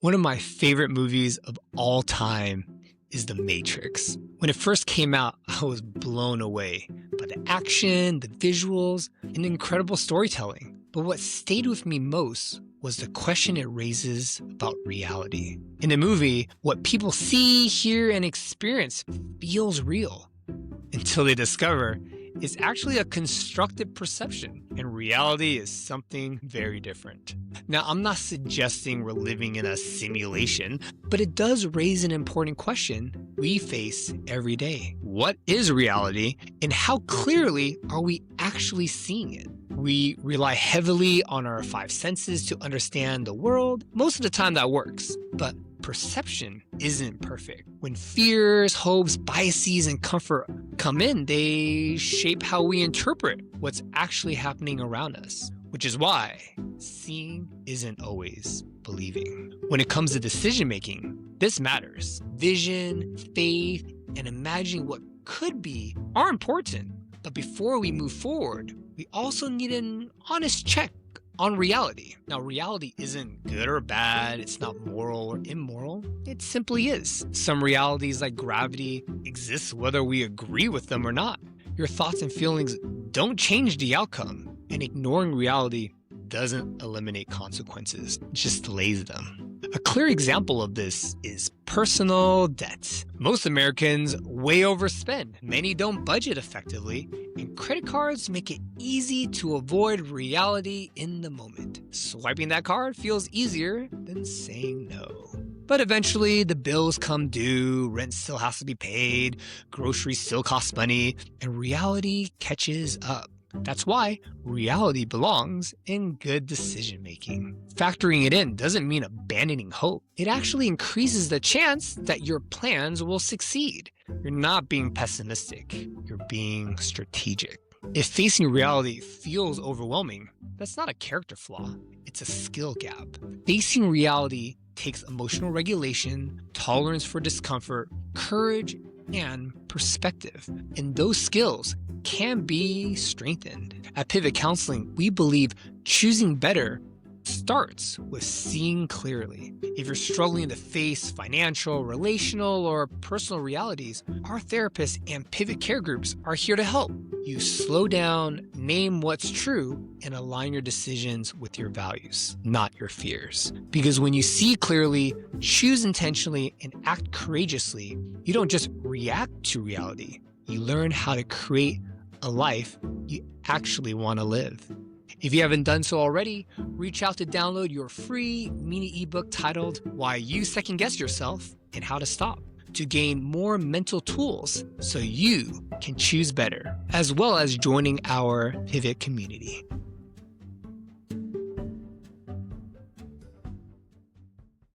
One of my favorite movies of all time is The Matrix. When it first came out, I was blown away by the action, the visuals, and the incredible storytelling. But what stayed with me most was the question it raises about reality. In the movie, what people see, hear, and experience feels real until they discover it's actually a constructed perception, and reality is something very different. Now, I'm not suggesting we're living in a simulation, but it does raise an important question we face every day. What is reality, and how clearly are we actually seeing it? We rely heavily on our five senses to understand the world. Most of the time that works, but perception isn't perfect. When fears, hopes, biases, and comfort come in, they shape how we interpret what's actually happening around us, which is why seeing isn't always believing. When it comes to decision making, this matters. Vision, faith, and imagining what could be are important. But before we move forward, we also need an honest check on reality. Now, reality isn't good or bad. It's not moral or immoral. It simply is. Some realities, like gravity, exist whether we agree with them or not. Your thoughts and feelings don't change the outcome, and ignoring reality doesn't eliminate consequences, it just delays them. A clear example of this is personal debt. Most Americans way overspend. Many don't budget effectively, and credit cards make it easy to avoid reality in the moment. Swiping that card feels easier than saying no. But eventually, the bills come due, rent still has to be paid, groceries still cost money, and reality catches up. That's why reality belongs in good decision making. Factoring it in doesn't mean abandoning hope. It actually increases the chance that your plans will succeed. You're not being pessimistic, you're being strategic. If facing reality feels overwhelming, that's not a character flaw, it's a skill gap. Facing reality takes emotional regulation, tolerance for discomfort, courage, and perspective. And those skills can be strengthened. At Pivot Counseling, we believe choosing better starts with seeing clearly. If you're struggling to face financial, relational, or personal realities, our therapists and Pivot Care Groups are here to help you slow down, name what's true, and align your decisions with your values, not your fears. Because when you see clearly, choose intentionally, and act courageously, you don't just react to reality, you learn how to create a life you actually want to live. If you haven't done so already, reach out to download your free mini ebook titled Why You Second Guess Yourself and How to Stop, to gain more mental tools so you can choose better, as well as joining our Pivot community.